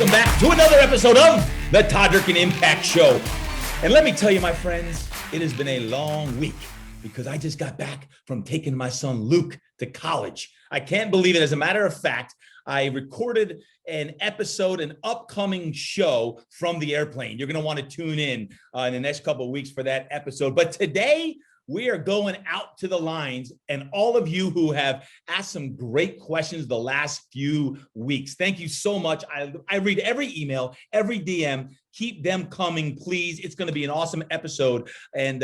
welcome back to another episode of the Todd Durkin Impact Show. And let me tell you, my friends, it has been a long week because I just got back from taking my son Luke to college. I can't believe it. As a matter of fact, I recorded an episode, an upcoming show from the airplane. You're going to want to tune in the next couple of weeks for that episode. But today, we are going out to the lines, and all of you who have asked some great questions the last few weeks, thank you so much. I read every email, every DM. Keep them coming, please. It's going to be an awesome episode. And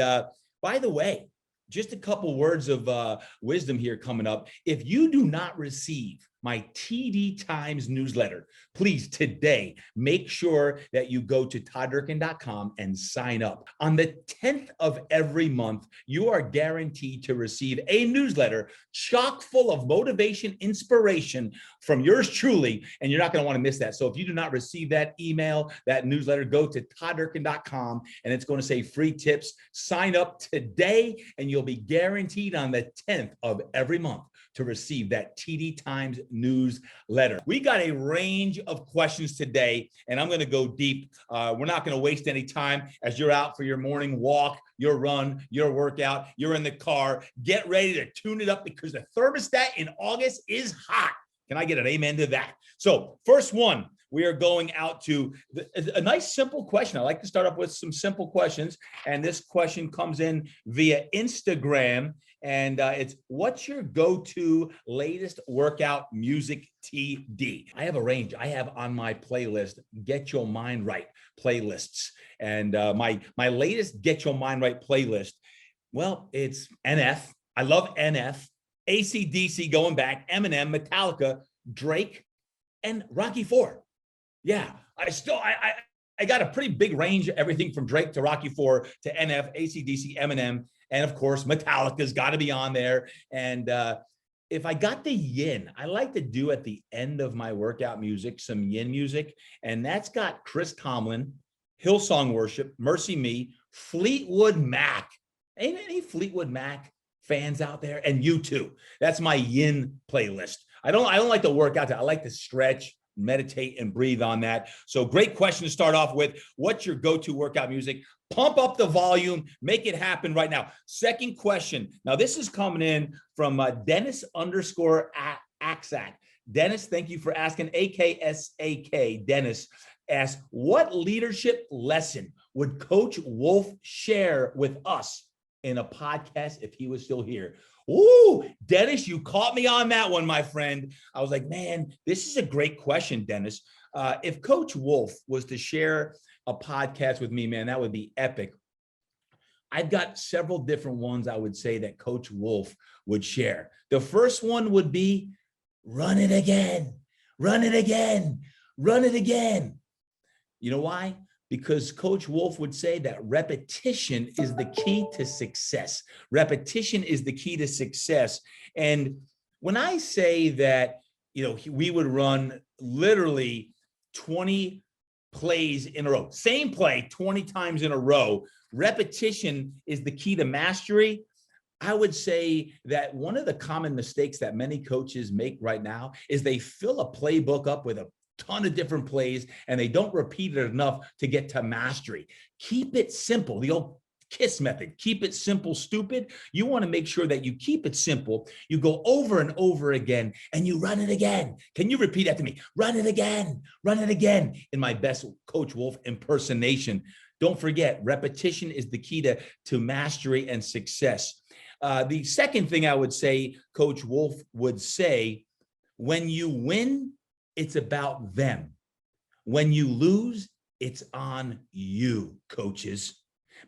by the way, just a couple words of wisdom here coming up. If you do not receive my TD Times newsletter, please today make sure that you go to todddurkin.com and sign up. On the 10th of every month, you are guaranteed to receive a newsletter chock full of motivation, inspiration from yours truly, and you're not going to want to miss that. So if you do not receive that email, that newsletter, go to todddurkin.com and it's going to say free tips. Sign up today and you'll be guaranteed on the 10th of every month to receive that TD Times newsletter. We got a range of questions today, and I'm going to go deep. We're not going to waste any time as you're out for your morning walk, your run, your workout, you're in the car. Get ready to tune it up because the thermostat in August is hot. Can I get an amen to that? So first one, we are going out to a nice simple question. I like to start up with some simple questions. And this question comes in via Instagram. And it's, what's your go-to latest workout music TD? I have a range. I have on my playlist, Get Your Mind Right playlists. And my latest Get Your Mind Right playlist, well, it's NF. I love NF, AC/DC going back, Eminem, Metallica, Drake, and Rocky IV. Yeah, I got a pretty big range, everything from Drake to Rocky IV to NF, AC/DC, Eminem, and of course, Metallica's got to be on there. And if I got the yin, I like to do at the end of my workout music, some yin music. And that's got Chris Tomlin, Hillsong Worship, Mercy Me, Fleetwood Mac. Ain't any Fleetwood Mac fans out there? And U2. That's my yin playlist. I don't like to work out. I like to stretch, meditate, and breathe on that. So great question to start off with. What's your go-to workout music? Pump up the volume, make it happen right now. Second question. Now this is coming in from Dennis_Aksak. Dennis, thank you for asking. AKSAK. Dennis asks, what leadership lesson would Coach Wolf share with us in a podcast if he was still here? Ooh, Dennis, you caught me on that one, my friend. I was like, man, this is a great question, Dennis. If Coach Wolf was to share a podcast with me, man, that would be epic. I've got several different ones I would say that Coach Wolf would share. The first one would be, run it again, run it again, run it again. You know why? Because Coach Wolf would say that repetition is the key to success. Repetition is the key to success. And when I say that, we would run literally 20 plays in a row, same play 20 times in a row, repetition is the key to mastery. I would say that one of the common mistakes that many coaches make right now is they fill a playbook up with a ton of different plays and they don't repeat it enough to get to mastery. Keep it simple. The old KISS method. Keep it simple, stupid. You want to make sure that you keep it simple. You go over and over again and you run it again. Can you repeat that to me? Run it again, in my best Coach Wolf impersonation. Don't forget, repetition is the key to mastery and success. The second thing I would say, Coach Wolf would say, when you win, it's about them. When you lose, it's on you, coaches.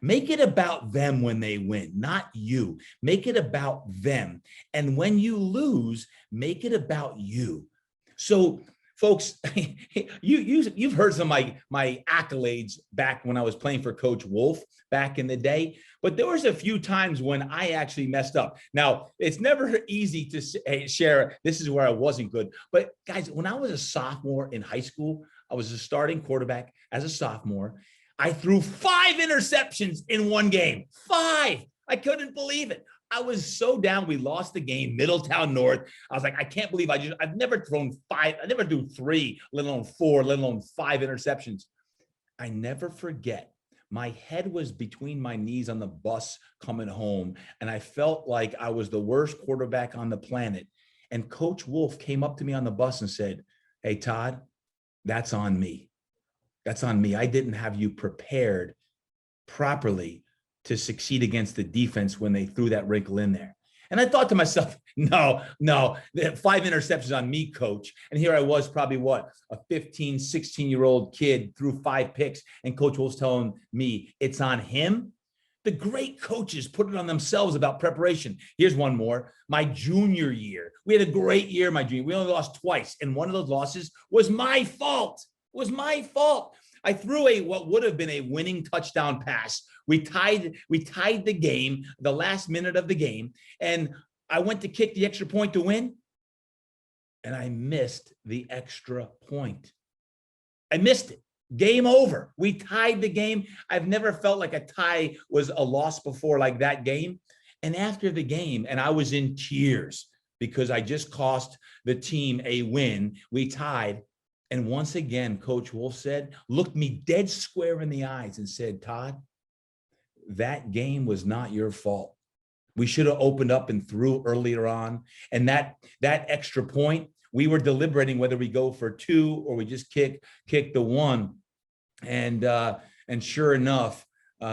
Make it about them when they win, not you. Make it about them. And when you lose, make it about you. So, folks, you've heard some of my accolades back when I was playing for Coach Wolf back in the day, but there was a few times when I actually messed up. Now, it's never easy to share, this is where I wasn't good. But guys, when I was a sophomore in high school, I was a starting quarterback as a sophomore. I threw 5 interceptions in one game. 5. I couldn't believe it. I was so down. We lost the game, Middletown North. I was like, I can't believe I've never thrown five. I never do three, let alone four, let alone five interceptions. I never forget. My head was between my knees on the bus coming home, and I felt like I was the worst quarterback on the planet. And Coach Wolf came up to me on the bus and said, "Hey, Todd, that's on me. That's on me. I didn't have you prepared properly to succeed against the defense when they threw that wrinkle in there." And I thought to myself, no, 5 interceptions on me, coach. And here I was, probably what, a 15, 16-year-old kid, threw 5 picks, and Coach Wolf's telling me it's on him. The great coaches put it on themselves about preparation. Here's one more. My junior year, we had a great year, my junior. We only lost twice, and one of those losses was my fault. It was my fault. I threw what would have been a winning touchdown pass. We tied the game, the last minute of the game, and I went to kick the extra point to win, and I missed the extra point. I missed it. Game over. We tied the game. I've never felt like a tie was a loss before like that game. And after the game, and I was in tears because I just cost the team a win. We tied. And once again, Coach Wolf looked me dead square in the eyes and said, "Todd, that game was not your fault. We should have opened up and threw earlier on. And that extra point, we were deliberating whether we go for 2 or we just kick the 1. And sure enough, we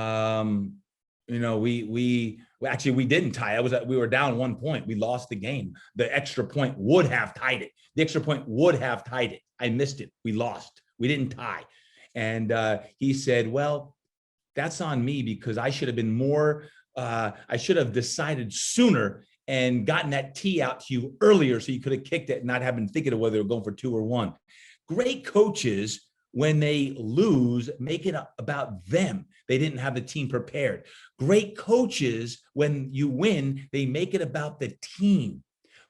didn't tie. We were down 1 point. We lost the game. The extra point would have tied it. The extra point would have tied it. I missed it. We lost. We didn't tie." And he said, "Well, that's on me because I should have been more. I should have decided sooner and gotten that tee out to you earlier, so you could have kicked it and not have been thinking of whether they were going for 2 or 1." Great coaches, when they lose, make it about them. They didn't have the team prepared. Great coaches, when you win, they make it about the team.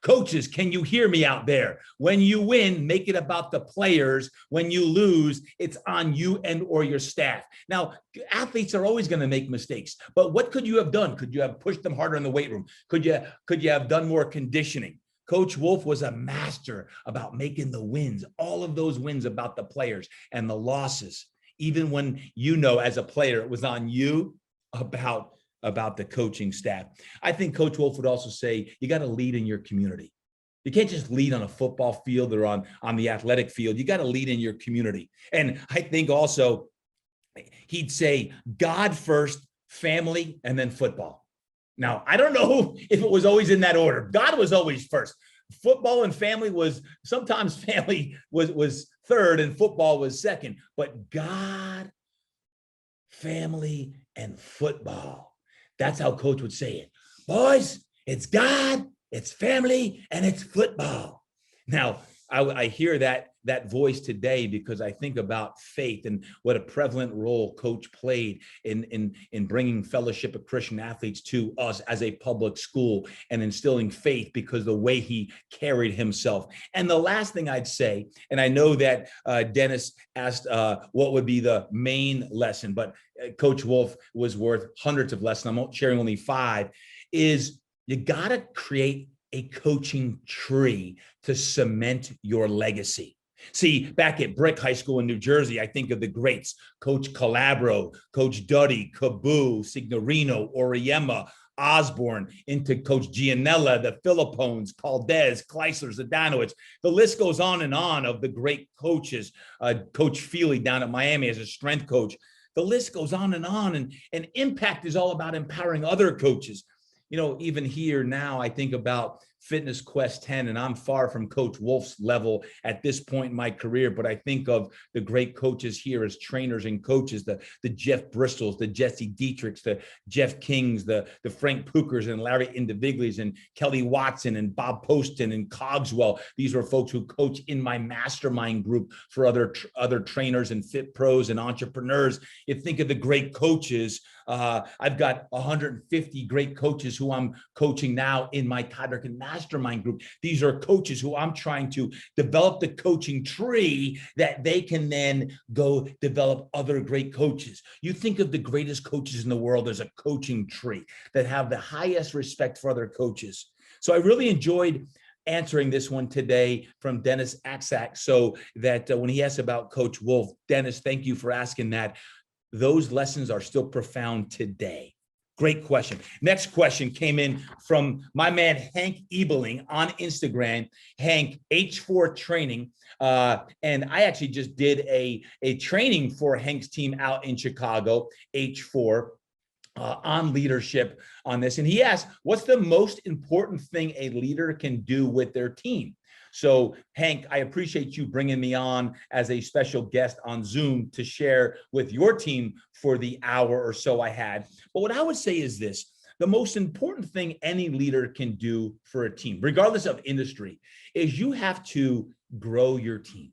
Coaches, can you hear me out there? When you win, make it about the players. When you lose, it's on you and or your staff. Now, athletes are always going to make mistakes, but what could you have done? Could you have pushed them harder in the weight room? Could you have done more conditioning? Coach Wolf was a master about making the wins, all of those wins about the players, and the losses, even when as a player, it was on you, about the coaching staff. I think Coach Wolf would also say, you got to lead in your community. You can't just lead on a football field or on the athletic field. You got to lead in your community. And I think also he'd say God first, family, and then football. Now, I don't know if it was always in that order. God was always first. Football and family sometimes family was third and football was second. But God, family, and football. That's how Coach would say it. Boys, it's God, it's family, and it's football. Now, I hear that voice today because I think about faith and what a prevalent role Coach played in bringing fellowship of Christian athletes to us as a public school and instilling faith because the way he carried himself. And the last thing I'd say, and I know that Dennis asked what would be the main lesson, but Coach Wolf was worth hundreds of lessons. I'm sharing only 5, is you got to create a coaching tree to cement your legacy. See, back at Brick High School in New Jersey, I think of the greats, Coach Calabro, Coach Duddy, Cabu, Signorino, Oriema, Osborne, into Coach Gianella, the Philippones, Caldez, Kleisler, Zadanowicz. The list goes on and on of the great coaches. Coach Feely down at Miami as a strength coach. The list goes on, and impact is all about empowering other coaches. Even here now, I think about Fitness Quest 10, and I'm far from Coach Wolf's level at this point in my career, but I think of the great coaches here as trainers and coaches, the Jeff Bristols, the Jesse Dietrichs, the Jeff Kings, the Frank Pukers and Larry Indiviglies and Kelly Watson and Bob Poston and Cogswell. These were folks who coach in my mastermind group for other trainers and fit pros and entrepreneurs. You think of the great coaches. I've got 150 great coaches who I'm coaching now in my Todd Durkin Mastermind mastermind group. These are coaches who I'm trying to develop the coaching tree that they can then go develop other great coaches. You think of the greatest coaches in the world as a coaching tree that have the highest respect for other coaches. So I really enjoyed answering this one today from Dennis Axak, so that when he asks about Coach Wolf, Dennis, thank you for asking that. Those lessons are still profound today. Great question. Next question came in from my man, Hank Ebeling on Instagram, Hank H4 Training. And I actually just did a training for Hank's team out in Chicago, H4. On leadership on this. And he asked, what's the most important thing a leader can do with their team? So Hank, I appreciate you bringing me on as a special guest on Zoom to share with your team for the hour or so I had. But what I would say is this: the most important thing any leader can do for a team, regardless of industry, is you have to grow your team.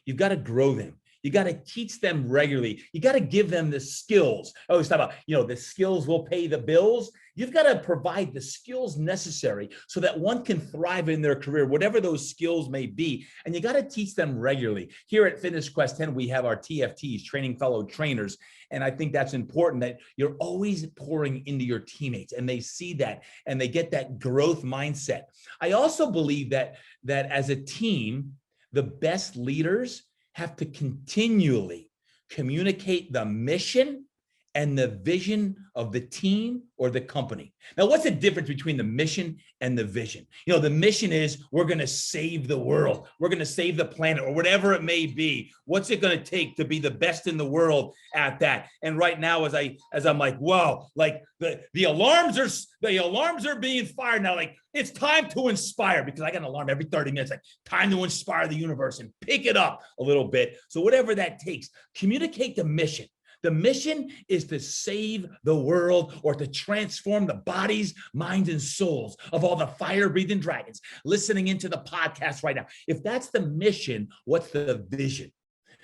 You've got to grow them. You got to teach them regularly. You got to give them the skills. I always talk about, the skills will pay the bills. You've got to provide the skills necessary so that one can thrive in their career, whatever those skills may be. And you got to teach them regularly. Here at Fitness Quest 10, we have our TFTs, training fellow trainers. And I think that's important, that you're always pouring into your teammates and they see that and they get that growth mindset. I also believe that as a team, the best leaders have to continually communicate the mission and the vision of the team or the company. Now, what's the difference between the mission and the vision? The mission is we're going to save the world. We're going to save the planet, or whatever it may be. What's it going to take to be the best in the world at that? And right now, as I'm like, wow, like the alarms are being fired now. Like, it's time to inspire, because I got an alarm every 30 minutes, like time to inspire the universe and pick it up a little bit. So whatever that takes, communicate the mission. The mission is to save the world, or to transform the bodies, minds, and souls of all the fire-breathing dragons listening into the podcast right now. If that's the mission, what's the vision?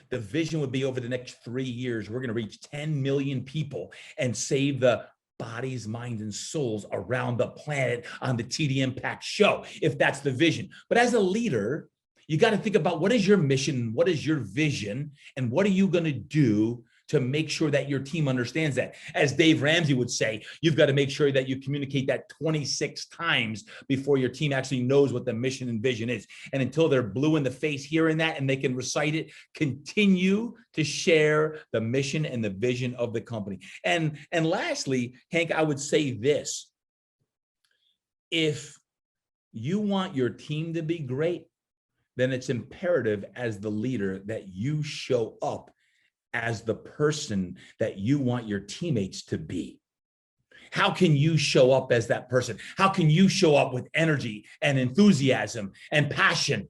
The vision would be over the next 3 years, we're going to reach 10 million people and save the bodies, minds, and souls around the planet on the TD Impact Show, if that's the vision. But as a leader, you got to think about, what is your mission? What is your vision? And what are you going to do to make sure that your team understands that? As Dave Ramsey would say, you've got to make sure that you communicate that 26 times before your team actually knows what the mission and vision is. And until they're blue in the face hearing that and they can recite it, continue to share the mission and the vision of the company. And lastly, Hank, I would say this: if you want your team to be great, then it's imperative as the leader that you show up as the person that you want your teammates to be. How can you show up as that person? How can you show up with energy and enthusiasm and passion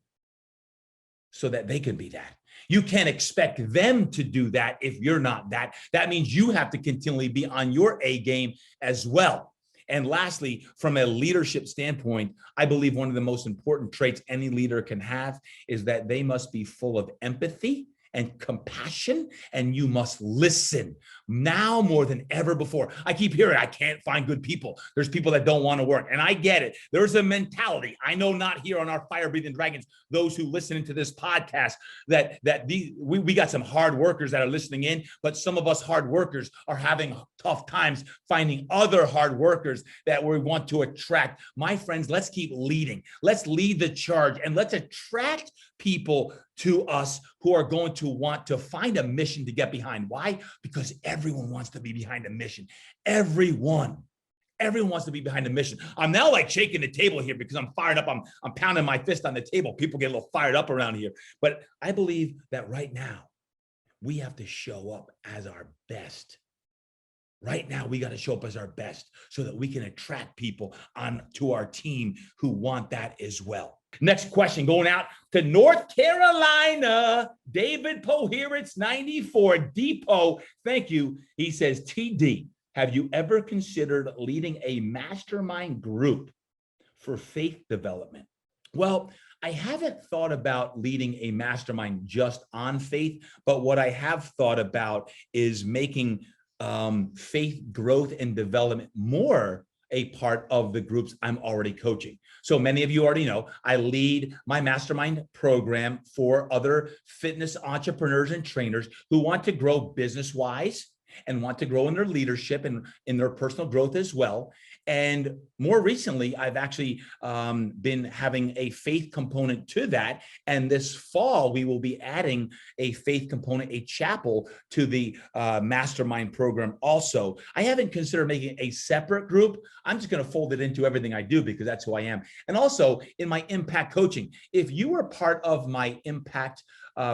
so that they can be that? You can't expect them to do that if you're not that. That means you have to continually be on your A game as well. And lastly, from a leadership standpoint, I believe one of the most important traits any leader can have is that they must be full of empathy and compassion, and you must listen now more than ever before. I keep hearing, I can't find good people. There's people that don't want to work, and I get it. There's a mentality. I know not here on our Fire Breathing Dragons, those who listen into this podcast, we got some hard workers that are listening in, but some of us hard workers are having tough times finding other hard workers that we want to attract. My friends, let's keep leading. Let's lead the charge, and let's attract people to us who are going to want to find a mission to get behind. Why? Because everyone wants to be behind a mission. Everyone wants to be behind a mission. I'm now like shaking the table here because I'm fired up. I'm pounding my fist on the table. People get a little fired up around here. But I believe that right now, we have to show up as our best. Right now, we got to show up as our best so that we can attract people onto our team who want that as well. Next question, going out to North Carolina, David Pohiritz 94, Depot. Thank you. He says, TD, have you ever considered leading a mastermind group for faith development? Well, I haven't thought about leading a mastermind just on faith, but what I have thought about is making faith growth and development more a part of the groups I'm already coaching. So many of you already know I lead my mastermind program for other fitness entrepreneurs and trainers who want to grow business-wise and want to grow in their leadership and in their personal growth as well. And more recently, I've actually been having a faith component to that. And this fall, we will be adding a faith component, a chapel to the mastermind program also. I haven't considered making a separate group. I'm just going to fold it into everything I do because that's who I am. And also in my impact coaching, if you were part of my impact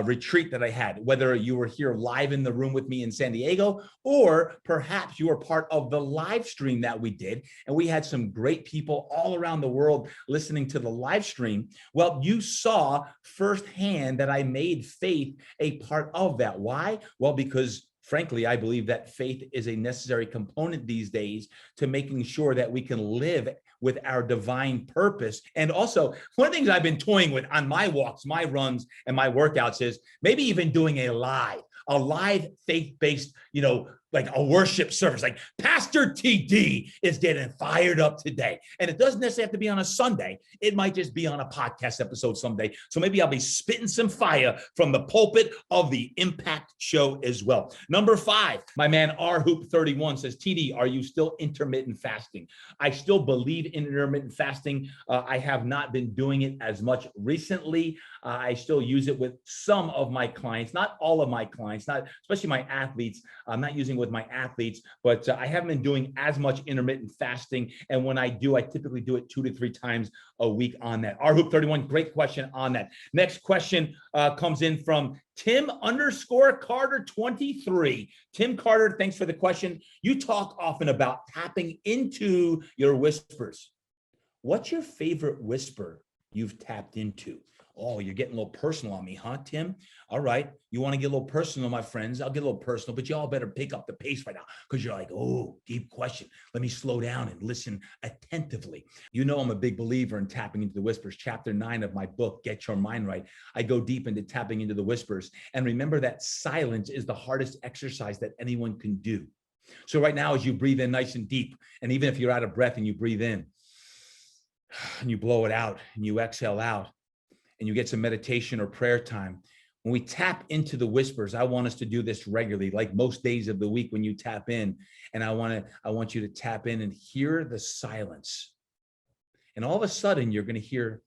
retreat that I had, whether you were here live in the room with me in San Diego, or perhaps you were part of the live stream that we did, and we had some great people all around the world listening to the live stream. Well, you saw firsthand that I made faith a part of that. Why? Well, because frankly, I believe that faith is a necessary component these days to making sure that we can live with our divine purpose. And also, one of the things I've been toying with on my walks, my runs, and my workouts is maybe even doing a live faith-based, like a worship service, like Pastor TD is getting fired up today. And it doesn't necessarily have to be on a Sunday. It might just be on a podcast episode someday. So maybe I'll be spitting some fire from the pulpit of the Impact Show as well. Number 5, my man R Hoop 31 says, TD, are you still intermittent fasting? I still believe in intermittent fasting. I have not been doing it as much recently. I still use it with some of my clients, not all of my clients, not especially my athletes. I'm not using it with my athletes, but I haven't been doing as much intermittent fasting. And when I do, I typically do it 2 to 3 times a week on that. Rhoop 31, great question on that. Next question comes in from Tim_Carter 23. Tim Carter, thanks for the question. You talk often about tapping into your whispers. What's your favorite whisper you've tapped into? Oh, you're getting a little personal on me, huh, Tim? All right. You want to get a little personal, my friends? I'll get a little personal, but y'all better pick up the pace right now because you're like, oh, deep question. Let me slow down and listen attentively. You know, I'm a big believer in tapping into the whispers. Chapter 9 of my book, Get Your Mind Right. I go deep into tapping into the whispers. And remember that silence is the hardest exercise that anyone can do. So right now, as you breathe in nice and deep, and even if you're out of breath and you breathe in and you blow it out and you exhale out, and you get some meditation or prayer time, when we tap into the whispers, I want us to do this regularly, like most days of the week when you tap in. And I want you to tap in and hear the silence. And all of a sudden, you're going to hear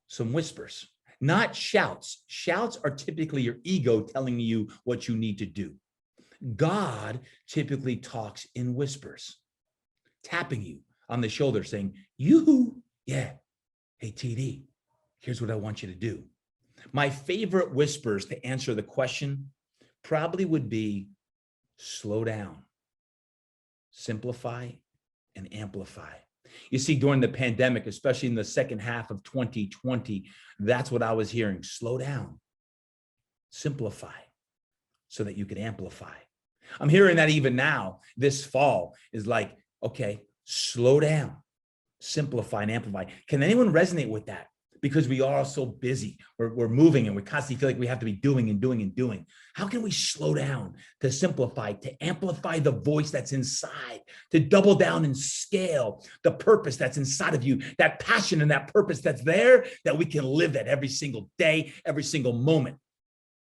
some whispers, not shouts. Shouts are typically your ego telling you what you need to do. God typically talks in whispers, tapping you on the shoulder, saying, "You, yeah, hey, TD. Here's what I want you to do." My favorite whispers to answer the question probably would be slow down, simplify, and amplify. You see, during the pandemic, especially in the second half of 2020, that's what I was hearing. Slow down, simplify, so that you can amplify. I'm hearing that even now, this fall is like, okay, slow down, simplify, and amplify. Can anyone resonate with that? Because we are so busy, we're moving and we constantly feel like we have to be doing and doing and doing. How can we slow down to simplify, to amplify the voice that's inside, to double down and scale the purpose that's inside of you, that passion and that purpose that's there, that we can live that every single day, every single moment.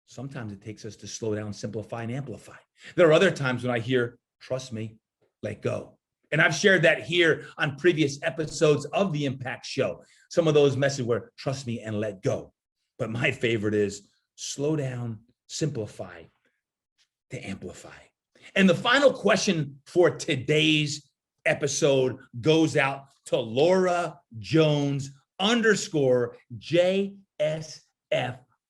Sometimes it takes us to slow down, simplify, and amplify. There are other times when I hear, trust me, let go. And I've shared that here on previous episodes of the Impact Show. Some of those messages were trust me and let go. But my favorite is slow down, simplify, to amplify. And the final question for today's episode goes out to Laura Jones _JSF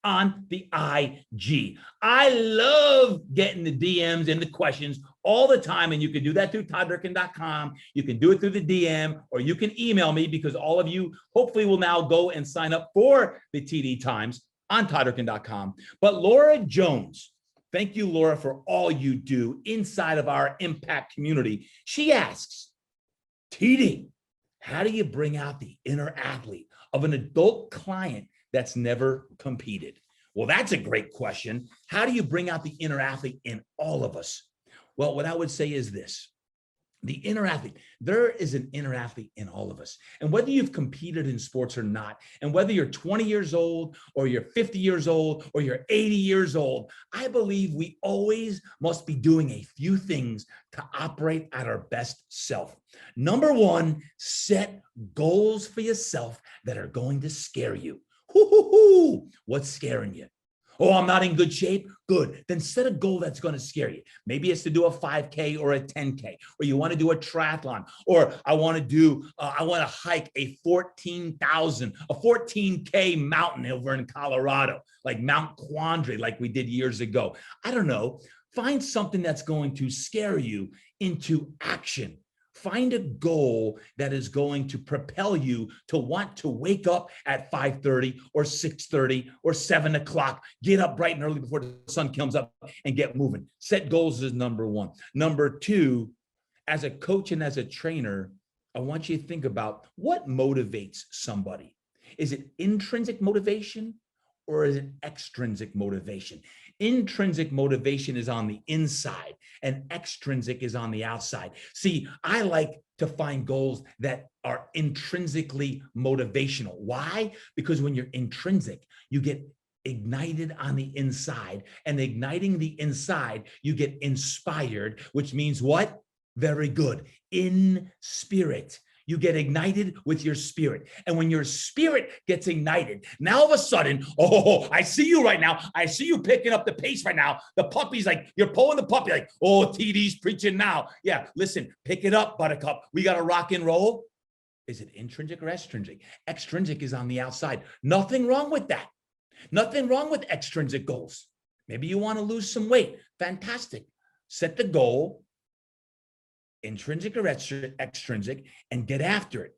on the IG. I love getting the DMs and the questions all the time. And you can do that through todddurkin.com. You can do it through the DM, or you can email me, because all of you hopefully will now go and sign up for the TD Times on todddurkin.com. But Laura Jones, thank you, Laura, for all you do inside of our impact community. She asks, TD, how do you bring out the inner athlete of an adult client that's never competed? Well, that's a great question. How do you bring out the inner athlete in all of us? Well, what I would say is this. The inner athlete, there is an inner athlete in all of us. And whether you've competed in sports or not, and whether you're 20 years old or you're 50 years old or you're 80 years old, I believe we always must be doing a few things to operate at our best self. Number one, set goals for yourself that are going to scare you. What's scaring you? Oh, I'm not in good shape. Good. Then set a goal that's going to scare you. Maybe it's to do a 5K or a 10K, or you want to do a triathlon, or I want to hike a 14K mountain over in Colorado, like Mount Quandary, like we did years ago. I don't know. Find something that's going to scare you into action. Find a goal that is going to propel you to want to wake up at 5:30 or 6:30 or 7 o'clock. Get up bright and early before the sun comes up and get moving. Set goals is number one. Number two, as a coach and as a trainer, I want you to think about what motivates somebody. Is it intrinsic motivation or is it extrinsic motivation? Intrinsic motivation is on the inside and extrinsic is on the outside. See, I like to find goals that are intrinsically motivational. Why? Because when you're intrinsic, you get ignited on the inside, and igniting the inside, you get inspired, which means what? Very good. In spirit. You get ignited with your spirit. And when your spirit gets ignited, now all of a sudden, oh, I see you right now. I see you picking up the pace right now. The puppy's like, you're pulling the puppy like, oh, TD's preaching now. Yeah, listen, pick it up, Buttercup. We got to rock and roll. Is it intrinsic or extrinsic? Extrinsic is on the outside. Nothing wrong with that. Nothing wrong with extrinsic goals. Maybe you want to lose some weight. Fantastic. Set the goal, intrinsic or extrinsic, and get after it.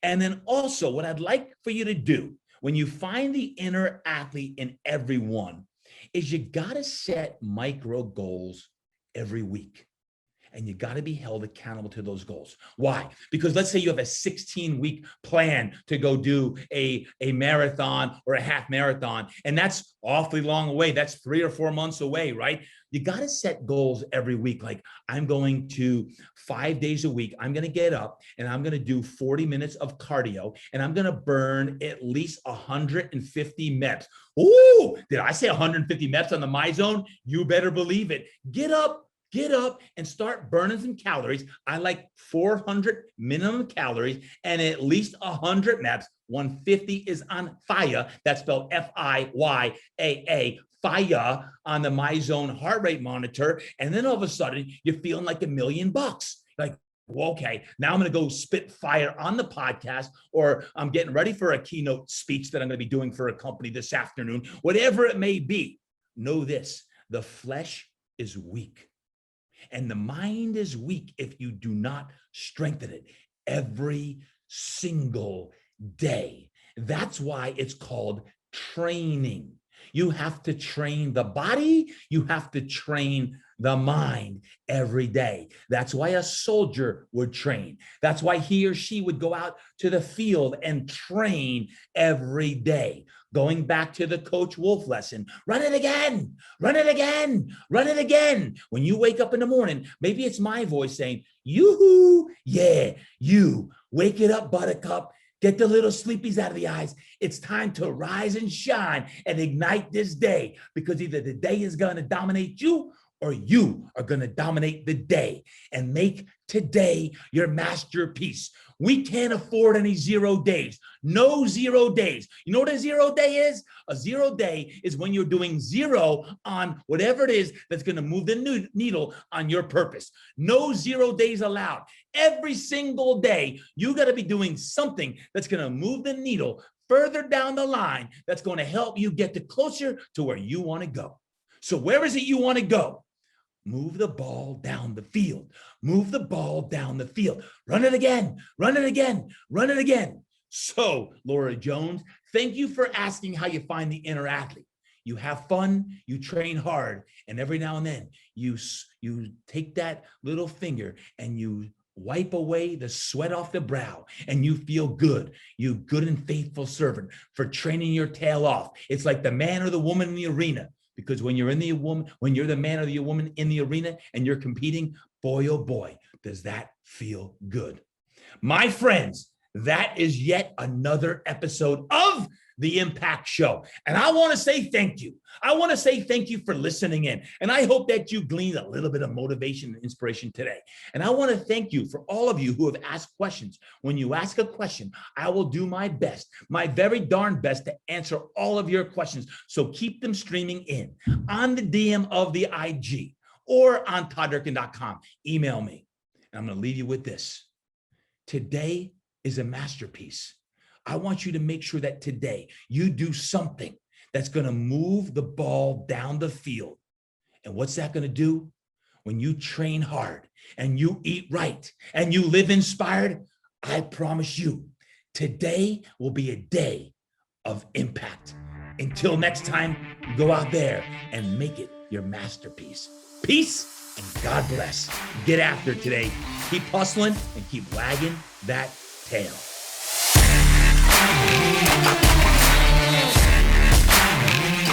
And then also what I'd like for you to do when you find the inner athlete in everyone is you got to set micro goals every week. And you got to be held accountable to those goals. Why? Because let's say you have a 16-week plan to go do a marathon or a half marathon, and that's awfully long away. That's 3 or 4 months away, right? You got to set goals every week. Like, I'm going to 5 days a week, I'm going to get up and I'm going to do 40 minutes of cardio, and I'm going to burn at least 150 MEPs. Ooh, did I say 150 MEPs on the My Zone? You better believe it. Get up and start burning some calories. I like 400 minimum calories and at least 100 MEPs. 150 is on fire. That's spelled FIYAA, fire, on the My Zone heart rate monitor. And then all of a sudden, you're feeling like $1,000,000. Like, well, okay, now I'm going to go spit fire on the podcast, or I'm getting ready for a keynote speech that I'm going to be doing for a company this afternoon, whatever it may be. Know this, the flesh is weak. And the mind is weak if you do not strengthen it every single day. That's why it's called training. You have to train the body. You have to train the mind every day. That's why a soldier would train. That's why he or she would go out to the field and train every day. Going back to the Coach Wolf lesson, run it again, run it again, run it again. When you wake up in the morning, maybe it's my voice saying, yoo-hoo, yeah, you, wake it up, Buttercup. Get the little sleepies out of the eyes. It's time to rise and shine and ignite this day, because either the day is going to dominate you or you are going to dominate the day, and make today your masterpiece. We can't afford any 0 days. No 0 days. You know what a 0 day is? A 0 day is when you're doing zero on whatever it is that's going to move the needle on your purpose. No 0 days allowed. Every single day, you got to be doing something that's going to move the needle further down the line, that's going to help you get closer to where you want to go. So where is it you want to go? Move the ball down the field. Move the ball down the field. Run it again. Run it again. Run it again. So, Laura Jones, thank you for asking how you find the inner athlete. You have fun, you train hard, and every now and then you take that little finger and you wipe away the sweat off the brow, and you feel good. You good and faithful servant for training your tail off. It's like the man or the woman in the arena. Because when you're the man or the woman in the arena and you're competing, boy, oh boy, Does that feel good? My friends, that is yet another episode of The Impact Show. And I want to say thank you. I want to say thank you for listening in. And I hope that you gleaned a little bit of motivation and inspiration today. And I want to thank you for all of you who have asked questions. When you ask a question, I will do my best, my very darn best to answer all of your questions. So keep them streaming in on the DM of the IG or on todddurkin.com. Email me. And I'm going to leave you with this. Today is a masterpiece. I want you to make sure that today you do something that's going to move the ball down the field. And what's that going to do? When you train hard and you eat right and you live inspired, I promise you, today will be a day of impact. Until next time, go out there and make it your masterpiece. Peace and God bless. Get after it today. Keep hustling and keep wagging that tail.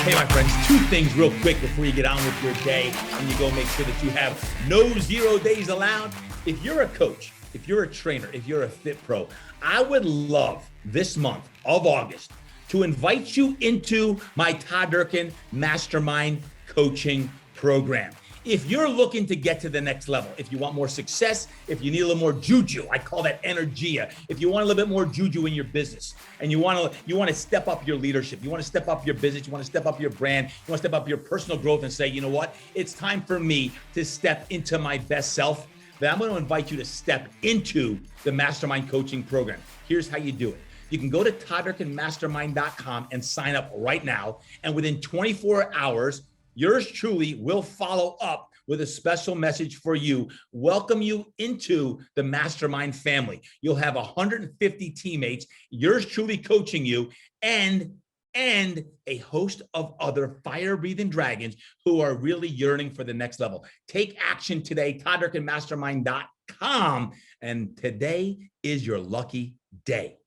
Hey, my friends, two things real quick before you get on with your day and you go make sure that you have no 0 days allowed. If you're a coach, if you're a trainer, if you're a fit pro, I would love this month of August to invite you into my Todd Durkin Mastermind coaching program. If you're looking to get to the next level, if you want more success, if you need a little more juju, I call that energia. If you want a little bit more juju in your business and you want to step up your leadership, you want to step up your business, you want to step up your brand, you want to step up your personal growth and say, you know what, it's time for me to step into my best self, then I'm going to invite you to step into the Mastermind coaching program. Here's how you do it. You can go to todddurkinmastermind.com and sign up right now. And within 24 hours, yours truly will follow up with a special message for you, welcome you into the Mastermind family. You'll have 150 teammates, yours truly coaching you, and a host of other fire-breathing dragons who are really yearning for the next level. Take action today, todddurkinmastermind.com, and today is your lucky day.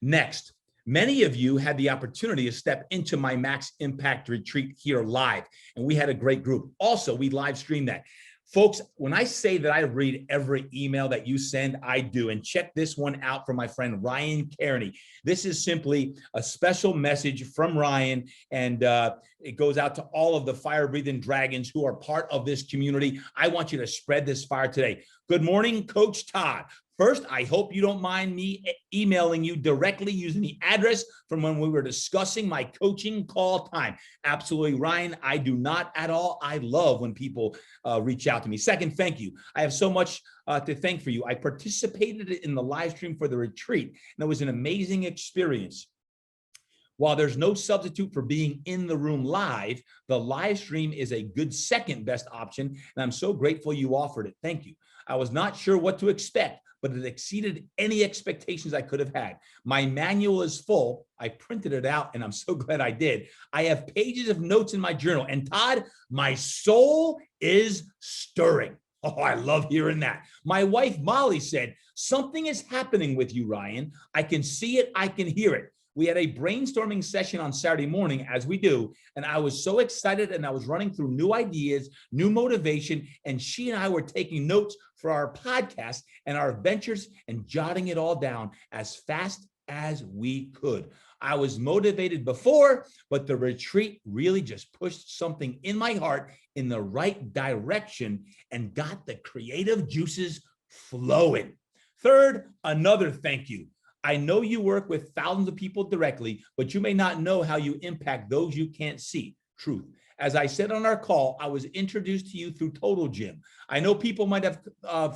Next, many of you had the opportunity to step into my Max Impact Retreat here live, and we had a great group. Also, we live streamed that. Folks, when I say that I read every email that you send, I do. And check this one out from my friend Ryan Kearney. This is simply a special message from Ryan, and it goes out to all of the fire-breathing dragons who are part of this community. I want you to spread this fire today. Good morning, Coach Todd. First, I hope you don't mind me emailing you directly using the address from when we were discussing my coaching call time. Absolutely, Ryan, I do not at all. I love when people reach out to me. Second, thank you. I have so much to thank for you. I participated in the live stream for the retreat, and it was an amazing experience. While there's no substitute for being in the room live, the live stream is a good second best option, and I'm so grateful you offered it. Thank you. I was not sure what to expect, but it exceeded any expectations I could have had. My manual is full. I printed it out, and I'm so glad I did. I have pages of notes in my journal, and Todd, my soul is stirring. Oh, I love hearing that. My wife, Molly, said, something is happening with you, Ryan. I can see it. I can hear it. We had a brainstorming session on Saturday morning, as we do, and I was so excited, and I was running through new ideas, new motivation, and she and I were taking notes for our podcast and our ventures and jotting it all down as fast as we could. I was motivated before, but the retreat really just pushed something in my heart in the right direction and got the creative juices flowing. Third, another thank you. I know you work with thousands of people directly, but you may not know how you impact those you can't see. Truth. As I said on our call, I was introduced to you through Total Gym. I know people might have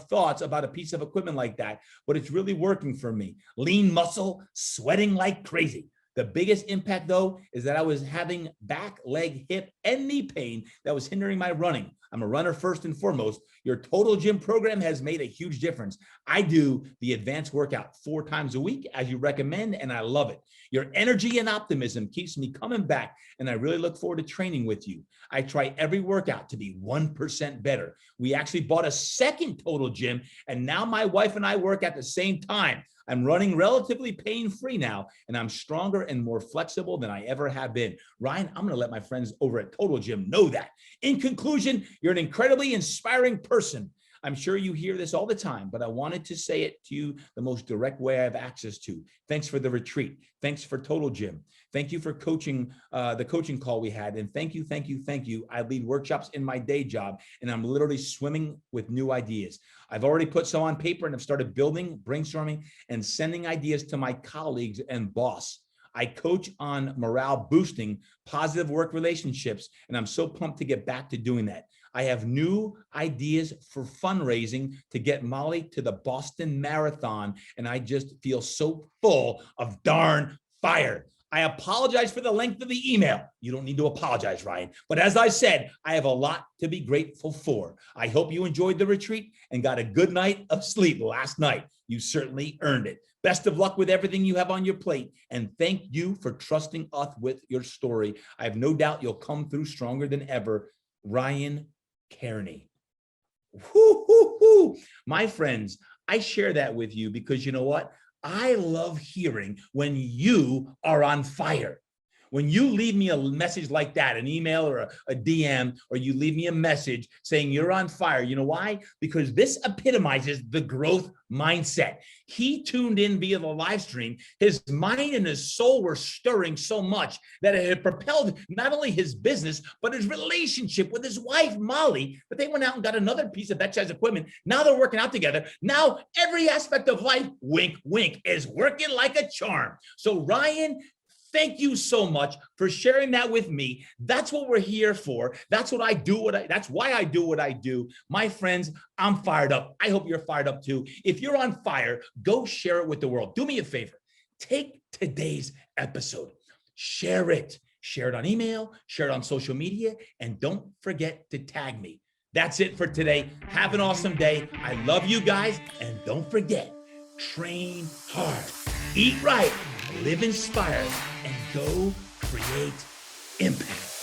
thoughts about a piece of equipment like that, but it's really working for me. Lean muscle, sweating like crazy. The biggest impact, though, is that I was having back, leg, hip, and knee pain that was hindering my running. I'm a runner first and foremost. Your Total Gym program has made a huge difference. I do the advanced workout 4 times a week, as you recommend, and I love it. Your energy and optimism keeps me coming back, and I really look forward to training with you. I try every workout to be 1% better. We actually bought a second Total Gym, and now my wife and I work at the same time. I'm running relatively pain-free now, and I'm stronger and more flexible than I ever have been. Ryan, I'm going to let my friends over at Total Gym know that. In conclusion, you're an incredibly inspiring person. I'm sure you hear this all the time, but I wanted to say it to you the most direct way I have access to. Thanks for the retreat. Thanks for Total Gym. Thank you for coaching, the coaching call we had. And thank you, thank you, thank you. I lead workshops in my day job, and I'm literally swimming with new ideas. I've already put some on paper and have started building, brainstorming, and sending ideas to my colleagues and boss. I coach on morale boosting, positive work relationships, and I'm so pumped to get back to doing that. I have new ideas for fundraising to get Molly to the Boston Marathon, and I just feel so full of darn fire. I apologize for the length of the email. You don't need to apologize, Ryan. But as I said, I have a lot to be grateful for. I hope you enjoyed the retreat and got a good night of sleep last night. You certainly earned it. Best of luck with everything you have on your plate. And thank you for trusting us with your story. I have no doubt you'll come through stronger than ever. Ryan Kearney. Woo, woo, woo. My friends, I share that with you because you know what? I love hearing when you are on fire. When you leave me a message like that, an email or a DM, or you leave me a message saying you're on fire, you know why? Because this epitomizes the growth mindset. He tuned in via the live stream. His mind and his soul were stirring so much that it had propelled not only his business, but his relationship with his wife, Molly. But they went out and got another piece of exercise equipment. Now they're working out together. Now every aspect of life, wink, wink, is working like a charm. So Ryan, thank you so much for sharing that with me. That's what we're here for. That's what I do. That's why I do what I do. My friends, I'm fired up. I hope you're fired up too. If you're on fire, go share it with the world. Do me a favor. Take today's episode, share it on email, share it on social media, and don't forget to tag me. That's it for today. Have an awesome day. I love you guys. And don't forget, train hard, eat right, live inspired, and go create impact.